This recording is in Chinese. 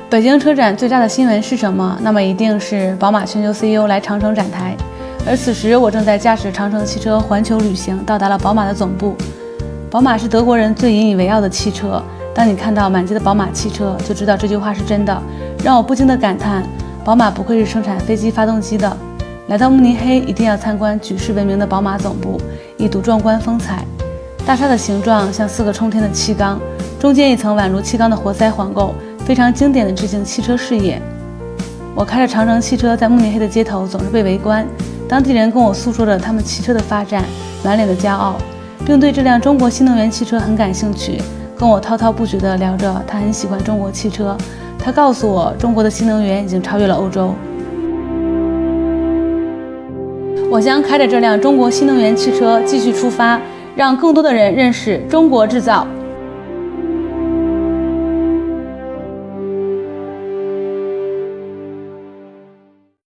北京车展最大的新闻是什么？那么一定是宝马全球 CEO 来长城展台。而此时我正在驾驶长城汽车环球旅行，到达了宝马的总部。宝马是德国人最引以为傲的汽车，当你看到满街的宝马汽车，就知道这句话是真的，让我不禁地感叹，宝马不愧是生产飞机发动机的。来到慕尼黑，一定要参观举世闻名的宝马总部，一睹壮观风采。大厦的形状像4个冲天的气缸，中间一层宛如气缸的活塞环构，非常经典的致敬汽车事业。我开着长城汽车在慕尼黑的街头总是被围观，当地人跟我诉说着他们汽车的发展，满脸的骄傲，并对这辆中国新能源汽车很感兴趣，跟我滔滔不绝地聊着他很喜欢中国汽车。他告诉我，中国的新能源已经超越了欧洲。我将开着这辆中国新能源汽车继续出发，让更多的人认识中国制造。